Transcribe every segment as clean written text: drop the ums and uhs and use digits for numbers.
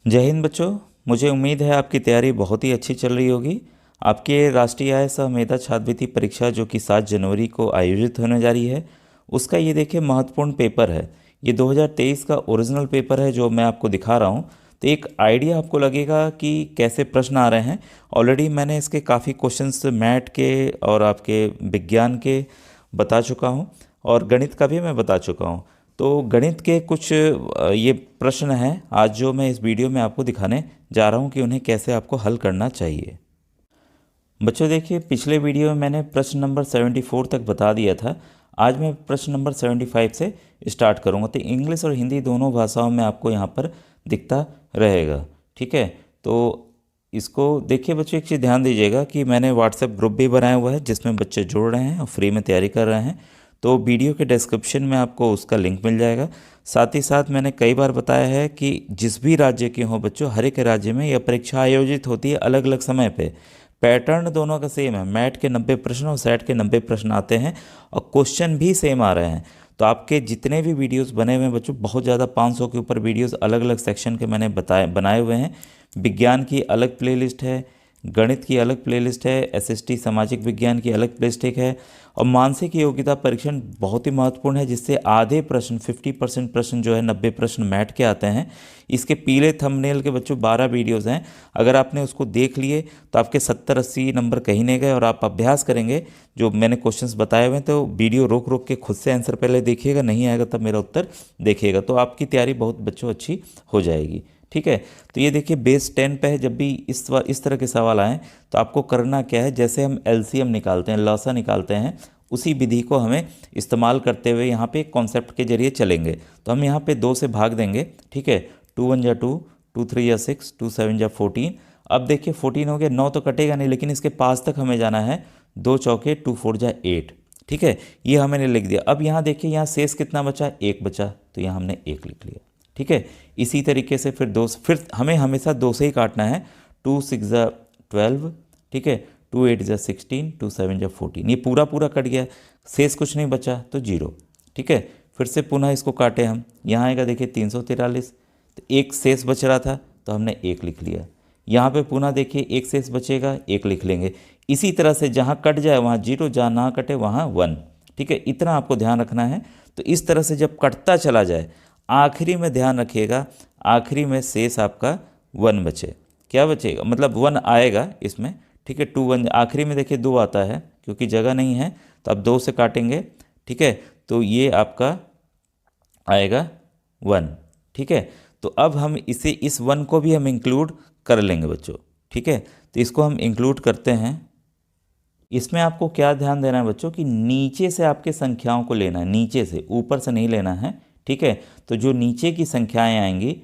जय हिंद बच्चों। मुझे उम्मीद है आपकी तैयारी बहुत ही अच्छी चल रही होगी। आपके राष्ट्रीय आय सह मेधा छात्रवृत्ति परीक्षा जो कि 7 जनवरी को आयोजित होने जा रही है, उसका ये देखिए महत्वपूर्ण पेपर है। ये 2023 का ओरिजिनल पेपर है जो मैं आपको दिखा रहा हूँ। तो एक आइडिया आपको लगेगा कि कैसे प्रश्न आ रहे हैं। ऑलरेडी मैंने इसके काफ़ी क्वेश्चंस मैथ के और आपके विज्ञान के बता चुका हूँ, और गणित का भी मैं बता चुका हूँ। तो गणित के कुछ ये प्रश्न हैं आज जो मैं इस वीडियो में आपको दिखाने जा रहा हूँ कि उन्हें कैसे आपको हल करना चाहिए। बच्चों देखिए, पिछले वीडियो में मैंने प्रश्न नंबर 74 तक बता दिया था। आज मैं प्रश्न नंबर 75 से स्टार्ट करूँगा। तो इंग्लिश और हिंदी दोनों भाषाओं में आपको यहाँ पर दिखता रहेगा। ठीक है, तो इसको देखिए बच्चों, एक चीज़ ध्यान दीजिएगा कि मैंने व्हाट्सएप ग्रुप भी बनाया हुआ है जिसमें बच्चे जुड़ रहे हैं और फ्री में तैयारी कर रहे हैं। तो वीडियो के डिस्क्रिप्शन में आपको उसका लिंक मिल जाएगा। साथ ही साथ मैंने कई बार बताया है कि जिस भी राज्य के हों बच्चों, हर एक राज्य में यह परीक्षा आयोजित होती है अलग अलग समय पे। पैटर्न दोनों का सेम है, मैट के 90 प्रश्न और सेट के 90 प्रश्न आते हैं और क्वेश्चन भी सेम आ रहे हैं। तो आपके जितने भी वीडियोस बने हुए हैं बच्चों, बहुत ज़्यादा 500 के ऊपर वीडियोस अलग अलग सेक्शन के मैंने बनाए हुए हैं। विज्ञान की अलग प्लेलिस्ट है, गणित की अलग प्लेलिस्ट है, एसएसटी सामाजिक विज्ञान की अलग प्लेलिस्ट है, और मानसिक योग्यता परीक्षण बहुत ही महत्वपूर्ण है जिससे आधे प्रश्न 50% प्रश्न जो है 90 प्रश्न मैट के आते हैं। इसके पीले थंबनेल के बच्चों 12 वीडियोज़ हैं। अगर आपने उसको देख लिए तो आपके 70-80 नंबर कहीं नहीं गए, और आप अभ्यास करेंगे जो मैंने क्वेश्चंस बताए हुए हैं। तो वीडियो रोक रोक के खुद से आंसर पहले देखिएगा, नहीं आएगा तब मेरा उत्तर देखिएगा, तो आपकी तैयारी बहुत बच्चों अच्छी हो जाएगी। ठीक है, तो ये देखिए बेस 10 पे है। जब भी इस तरह के सवाल आएँ तो आपको करना क्या है, जैसे हम एलसीएम निकालते हैं, लसा निकालते हैं, उसी विधि को हमें इस्तेमाल करते हुए यहाँ पे एक कॉन्सेप्ट के जरिए चलेंगे। तो हम यहाँ पे 2 से भाग देंगे। ठीक है, 2 1 जा 2, 2 3 जा 6, 2 7 जा 14। अब देखिए 14 हो गया, 9 तो कटेगा नहीं, लेकिन इसके पास तक हमें जाना है। 2 चौके 2 4 जा 8। ठीक है, ये हमने लिख दिया। अब यहाँ देखिए, यहाँ शेष कितना बचा, 1 बचा, तो यहाँ हमने 1 लिख लिया। ठीक है, इसी तरीके से फिर हमें हमेशा 2 से ही काटना है। 2 6 जा 12। ठीक है, 2 8 जा 16, 2 7 जा 14। ये पूरा पूरा कट गया, शेष कुछ नहीं बचा तो 0। ठीक है, फिर से पुनः इसको काटे हम, यहाँ आएगा देखिए 343। तो एक शेष बच रहा था तो हमने 1 लिख लिया। यहाँ पे पुनः देखिए एक शेष बचेगा, 1 लिख लेंगे। इसी तरह से जहाँ कट जाए वहाँ 0, जहाँ ना कटे वहाँ 1। ठीक है, इतना आपको ध्यान रखना है। तो इस तरह से जब कटता चला जाए, आखिरी में ध्यान रखिएगा, आखिरी में शेष आपका 1 बचे। क्या बचेगा, मतलब 1 आएगा इसमें। ठीक है, 2 1, आखिरी में देखिए 2 आता है, क्योंकि जगह नहीं है तो आप 2 से काटेंगे। ठीक है, तो ये आपका आएगा 1। ठीक है, तो अब हम इस 1 को भी हम इंक्लूड कर लेंगे बच्चों। ठीक है, तो इसको हम इंक्लूड करते हैं। इसमें आपको क्या ध्यान देना है बच्चों कि नीचे से आपके संख्याओं को लेना है, नीचे से, ऊपर से नहीं लेना है। ठीक है, तो जो नीचे की संख्याएं आएंगी,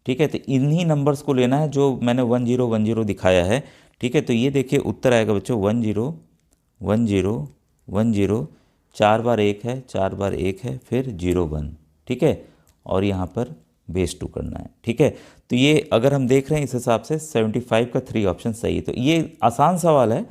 ठीक है, तो इन्हीं नंबर्स को लेना है जो मैंने 1 0 1 0 दिखाया है। ठीक है, तो ये देखिए उत्तर आएगा बच्चों 1 0 1 0 1 0। 4 बार 1 है, 4 बार 1 है, फिर 0 1। ठीक है, और यहाँ पर बेस 2 करना है। ठीक है, तो ये अगर हम देख रहे हैं इस हिसाब से 75 का 3 ऑप्शन सही है। तो ये आसान सवाल है,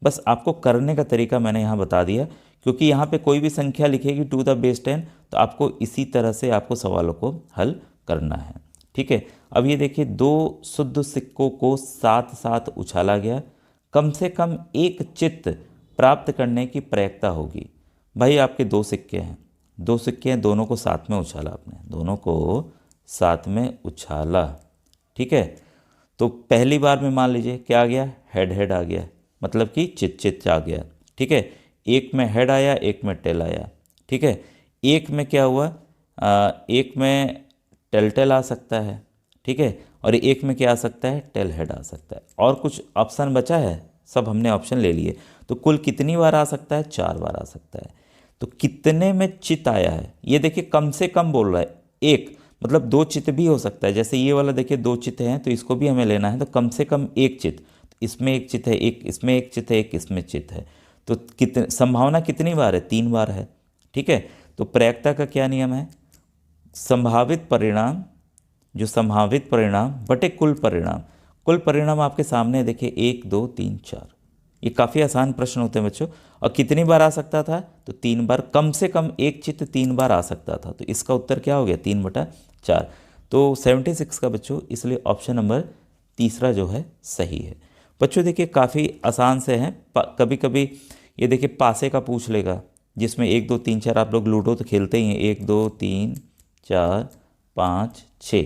बस आपको करने का तरीका मैंने यहाँ बता दिया। क्योंकि यहाँ पे कोई भी संख्या लिखेगी टू द बेस 10, तो आपको इसी तरह से आपको सवालों को हल करना है। ठीक है, अब ये देखिए 2 शुद्ध सिक्कों को साथ साथ उछाला गया, कम से कम एक चित्त प्राप्त करने की प्रयत्ता होगी। भाई आपके 2 सिक्के हैं, 2 सिक्के हैं, दोनों को साथ में उछाला आपने, दोनों को साथ में उछाला। ठीक है, तो पहली बार में मान लीजिए क्या आ गया, हेड हेड आ गया, मतलब कि चित चित आ गया। ठीक है, एक में हेड आया, एक में टेल आया। ठीक है, एक में क्या हुआ, एक में टेल टेल आ सकता है। ठीक है, और एक में क्या आ सकता है, टेल हेड आ सकता है। और कुछ ऑप्शन बचा है, सब हमने ऑप्शन ले लिए। तो कुल कितनी बार आ सकता है, 4 बार आ सकता है। तो कितने में चित आया है, ये देखिए कम से कम बोल रहा है। एक मतलब 2 चित भी हो सकता है, जैसे ये वाला देखिए 2 चित हैं, तो इसको भी हमें लेना है। तो कम से कम एक चित, इसमें एक चित है, एक इसमें एक चित है, एक इसमें चित है। तो कितने संभावना कितनी बार है, 3 बार है। ठीक है, तो प्रयक्ता का क्या नियम है, संभावित परिणाम, जो संभावित परिणाम बटे कुल परिणाम। कुल परिणाम आपके सामने देखिए 1 2 3 4। ये काफ़ी आसान प्रश्न होते हैं बच्चों। और कितनी बार आ सकता था, तो 3 बार, कम से कम एक चित्त 3 बार आ सकता था। तो इसका उत्तर क्या हो गया, 3/4। तो 76 का बच्चों इसलिए ऑप्शन नंबर तीसरा जो है सही है। बच्चों देखिए काफ़ी आसान से हैं, कभी कभी ये देखिए पासे का पूछ लेगा, जिसमें 1 2 3 4, आप लोग लूडो तो खेलते ही हैं, 1 2 3 4 5 6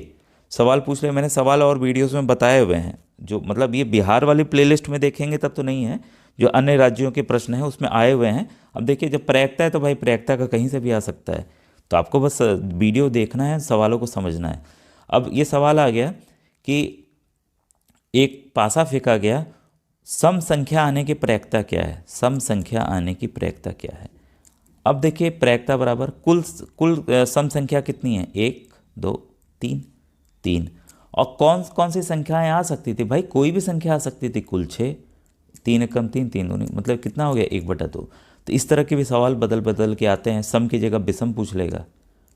सवाल पूछ ले। मैंने सवाल और वीडियोस में बताए हुए हैं, जो मतलब ये बिहार वाली प्लेलिस्ट में देखेंगे तब तो नहीं है, जो अन्य राज्यों के प्रश्न हैं उसमें आए हुए हैं। अब देखिए जब प्रयोक्ता है तो भाई प्रयोक्ता का कहीं से भी आ सकता है, तो आपको बस वीडियो देखना है, सवालों को समझना है। अब ये सवाल आ गया कि एक पासा फेंका गया, सम संख्या आने की प्रयोक्ता क्या है, सम संख्या आने की प्रयोक्ता क्या है। अब देखिए प्रयोक्ता बराबर कुल कुल सम संख्या कितनी है, 1 2 3 3, और कौन कौन सी संख्याएं आ सकती थी भाई, कोई भी संख्या आ सकती थी, कुल 6, 3 एकम 3 3 दूनी मतलब कितना हो गया 1/2। तो इस तरह के भी सवाल बदल बदल के आते हैं, सम की जगह विषम पूछ लेगा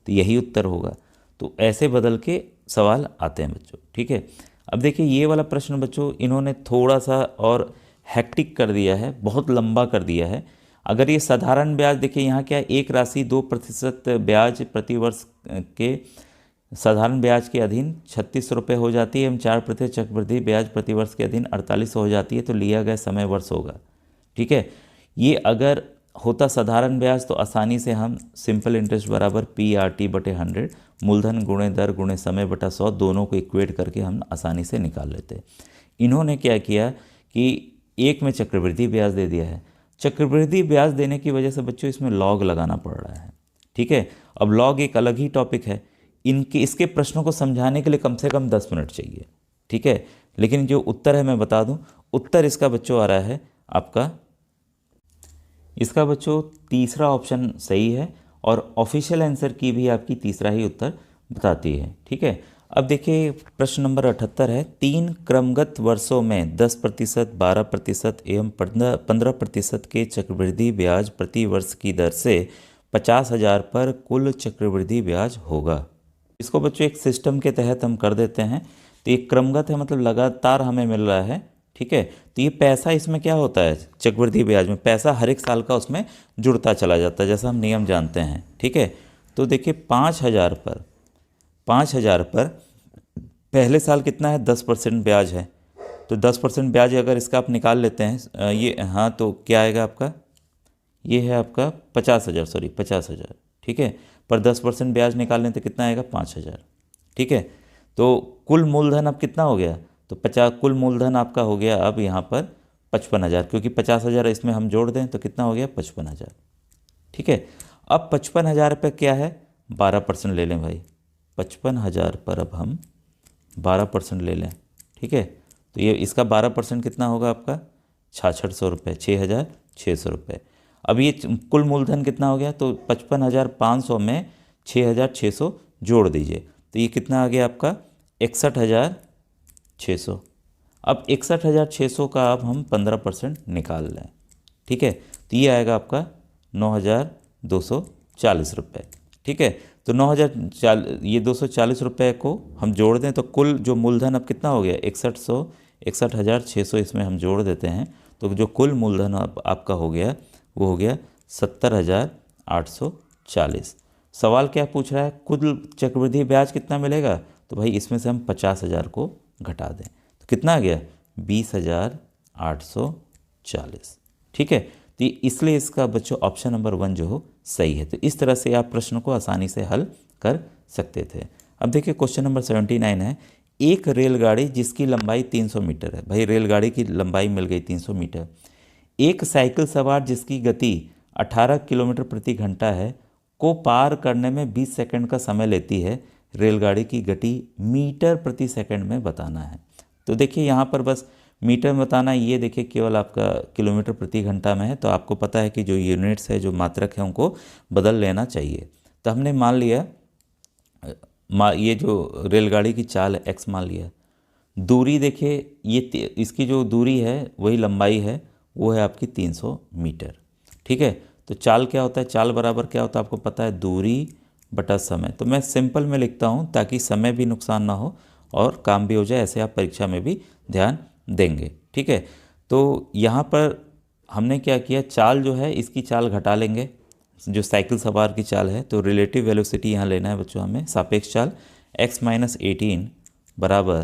तो यही उत्तर होगा। तो ऐसे बदल के सवाल आते हैं बच्चों, ठीक है। अब देखिए ये वाला प्रश्न बच्चों इन्होंने थोड़ा सा और हैक्टिक कर दिया है, बहुत लंबा कर दिया है। अगर ये साधारण ब्याज, देखिए यहाँ क्या है, एक राशि 2% ब्याज प्रतिवर्ष के साधारण ब्याज के अधीन 36 रुपये हो जाती है एवं 4% चक्रवृद्धि ब्याज प्रतिवर्ष के अधीन 4800 हो जाती है, तो लिया गया समय वर्ष होगा, ठीक है। ये अगर होता साधारण ब्याज तो आसानी से हम सिंपल इंटरेस्ट बराबर PRT/100 मूलधन गुणे दर गुणे समय बटा 100 दोनों को इक्वेट करके हम आसानी से निकाल लेते। इन्होंने क्या किया कि एक में चक्रवृद्धि ब्याज दे दिया है। चक्रवृद्धि ब्याज देने की वजह से बच्चों इसमें लॉग लगाना पड़ रहा है, ठीक है। अब लॉग एक अलग ही टॉपिक है, इसके प्रश्नों को समझाने के लिए कम से कम 10 मिनट चाहिए, ठीक है। लेकिन जो उत्तर है मैं बता दूं, उत्तर इसका बच्चों आ रहा है आपका, इसका बच्चों तीसरा ऑप्शन सही है, और ऑफिशियल आंसर की भी आपकी तीसरा ही उत्तर बताती है, ठीक है। अब देखिए प्रश्न नंबर 78 है, 3 क्रमगत वर्षों में 10%, 12% एवं 15% के चक्रवृद्धि ब्याज प्रति वर्ष की दर से 50,000 पर कुल चक्रवृद्धि ब्याज होगा। इसको बच्चों एक सिस्टम के तहत हम कर देते हैं। तो ये क्रमगत है, मतलब लगातार हमें मिल रहा है, ठीक है। तो ये पैसा इसमें क्या होता है, चक्रवृद्धि ब्याज में पैसा हर एक साल का उसमें जुड़ता चला जाता है, जैसा हम नियम जानते हैं, ठीक है। तो देखिए 5,000 पर पहले साल कितना है, 10% ब्याज है। तो 10% ब्याज अगर इसका आप निकाल लेते हैं ये, हाँ, तो क्या आएगा आपका, ये है आपका 50,000, सॉरी 50,000, ठीक है। पर 10% ब्याज निकाल लें तो कितना आएगा, 5,000, ठीक है। तो कुल मूलधन अब कितना हो गया, तो 50, कुल मूलधन आपका हो गया अब यहाँ पर 55,000, क्योंकि 50,000 इसमें हम जोड़ दें तो कितना हो गया 55,000, ठीक है। अब 55,000 पे क्या है, 12% ले लें भाई, 55,000 पर अब हम 12% ले लें, ठीक है। तो ये इसका 12% कितना होगा आपका 6600 रुपये, 6,600 रुपये। अब ये कुल मूलधन कितना हो गया, तो 55,500 में 6,600 जोड़ दीजिए, तो ये कितना आ गया आपका 61,600। अब 61,600 का अब हम 15% निकाल लें, ठीक है। तो ये आएगा आपका 9,240 रुपये, ठीक है। तो 240 रुपये को हम जोड़ दें तो कुल जो मूलधन अब कितना हो गया 61,600 इसमें हम जोड़ देते हैं, तो जो कुल मूलधन आपका हो गया वो हो गया 70,840। सवाल क्या पूछ रहा है, कुल चक्रवृद्धि ब्याज कितना मिलेगा, तो भाई इसमें से हम 50,000 को घटा दें तो कितना आ गया 20,840, ठीक है। तो इसलिए इसका बच्चों ऑप्शन नंबर 1 जो हो सही है। तो इस तरह से आप प्रश्न को आसानी से हल कर सकते थे। अब देखिए क्वेश्चन नंबर 79 है, एक रेलगाड़ी जिसकी लंबाई 300 मीटर है, भाई रेलगाड़ी की लंबाई मिल गई 300 मीटर, एक साइकिल सवार जिसकी गति 18 किलोमीटर प्रति घंटा है को पार करने में 20 सेकंड का समय लेती है, रेलगाड़ी की गति मीटर प्रति सेकंड में बताना है। तो देखिए यहाँ पर बस मीटर में बताना, ये देखिए केवल आपका किलोमीटर प्रति घंटा में है, तो आपको पता है कि जो यूनिट्स है, जो मात्रक है, उनको बदल लेना चाहिए। तो हमने मान लिया ये जो रेलगाड़ी की चाल है x मान लिया, दूरी देखिए ये इसकी जो दूरी है वही लंबाई है, वो है आपकी 300 मीटर, ठीक है। तो चाल क्या होता है, चाल बराबर क्या होता है आपको पता है, दूरी बटा समय। तो मैं सिंपल में लिखता हूँ ताकि समय भी नुकसान ना हो और काम भी हो जाए, ऐसे आप परीक्षा में भी ध्यान देंगे, ठीक है। तो यहाँ पर हमने क्या किया, चाल जो है इसकी चाल घटा लेंगे, जो साइकिल सवार की चाल है, तो रिलेटिव वेलोसिटी यहाँ लेना है बच्चों हमें, सापेक्ष चाल x माइनस 18 बराबर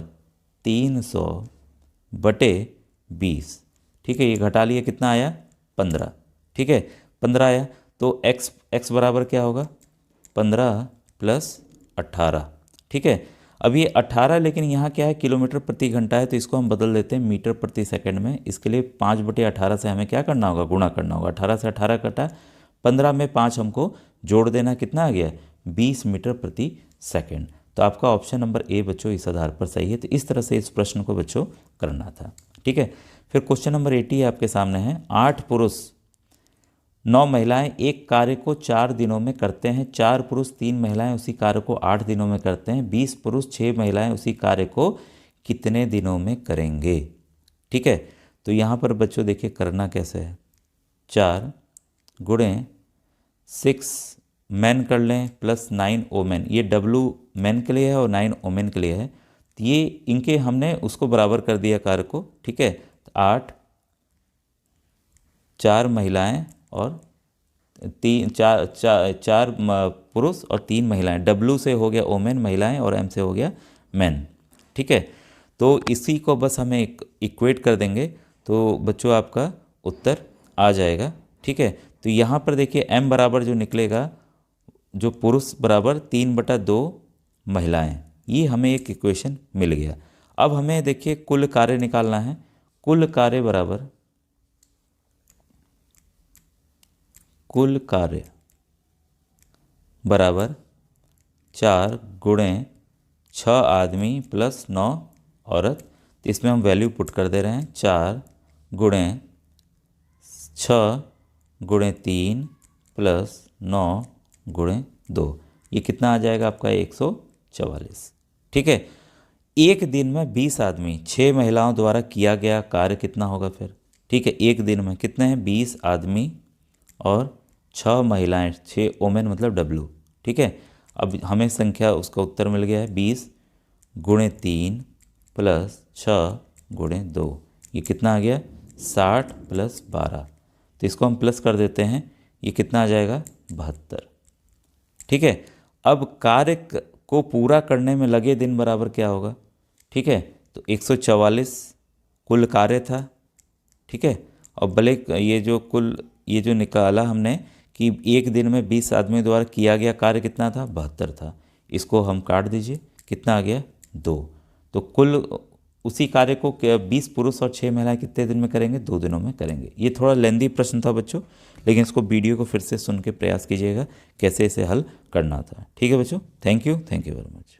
300/20। ठीक है, ये घटा लिया, कितना आया 15। ठीक है, 15 आया, तो x बराबर क्या होगा 15 + 18। ठीक है, अब ये 18, लेकिन यहाँ क्या है किलोमीटर प्रति घंटा है, तो इसको हम बदल देते हैं मीटर प्रति सेकंड में। इसके लिए 5/18 से हमें क्या करना होगा, गुणा करना होगा। 18 से 18 कटा, 15 में 5 हमको जोड़ देना, कितना आ गया 20 मीटर प्रति सेकंड। तो आपका ऑप्शन नंबर ए बच्चों इस आधार पर सही है। तो इस तरह से इस प्रश्न को बच्चों करना था। ठीक है, फिर क्वेश्चन नंबर 80 आपके सामने है। 8 पुरुष 9 महिलाएं एक कार्य को 4 दिनों में करते हैं। 4 पुरुष 3 महिलाएं उसी कार्य को 8 दिनों में करते हैं। 20 पुरुष 6 महिलाएं उसी कार्य को कितने दिनों में करेंगे। ठीक है, तो यहाँ पर बच्चों देखिए करना कैसे है, 4 गुणे 6 मैन कर लें प्लस 9 ओमेन। ये W मैन के लिए है और 9 ओमेन के लिए है। तो ये इनके हमने उसको बराबर कर दिया कार्य को। ठीक है, 8 4 महिलाएं और 4 पुरुष और 3 महिलाएं। W से हो गया ओमेन महिलाएं और M से हो गया मैन। ठीक है, तो इसी को बस हमें इक्वेट कर देंगे तो बच्चों आपका उत्तर आ जाएगा। ठीक है, तो यहाँ पर देखिए M बराबर जो निकलेगा, जो पुरुष बराबर 3/2 महिलाएं, ये हमें एक इक्वेशन मिल गया। अब हमें देखिए कुल कार्य निकालना है। कुल कार्य बराबर 4 गुणे 6 आदमी प्लस 9 औरत। तो इसमें हम वैल्यू पुट कर दे रहे हैं, 4 गुणे 6 गुणे 3 प्लस 9 गुणे 2। ये कितना आ जाएगा आपका 144। ठीक है, एक दिन में 20 आदमी 6 महिलाओं द्वारा किया गया कार्य कितना होगा फिर। ठीक है, एक दिन में कितने हैं 20 आदमी और 6 महिलाएं, 6 ओमेन मतलब W। ठीक है, अब हमें संख्या उसका उत्तर मिल गया है 20 गुणे 3 प्लस 6 गुणे 2। ये कितना आ गया 60 + 12। तो इसको हम प्लस कर देते हैं, ये कितना आ जाएगा 72। ठीक है, अब कार्य को पूरा करने में लगे दिन बराबर क्या होगा। ठीक है, तो 144 कुल कार्य था। ठीक है, और भले ये जो निकाला हमने कि एक दिन में 20 आदमी द्वारा किया गया कार्य कितना था 72 था। इसको हम काट दीजिए, कितना आ गया 2। तो कुल उसी कार्य को 20 पुरुष और 6 महिलाएं कितने दिन में करेंगे, 2 दिनों में करेंगे। ये थोड़ा लेंदी प्रश्न था बच्चों, लेकिन इसको वीडियो को फिर से सुन के प्रयास कीजिएगा कैसे इसे हल करना था। ठीक है बच्चों, थैंक यू वेरी मच।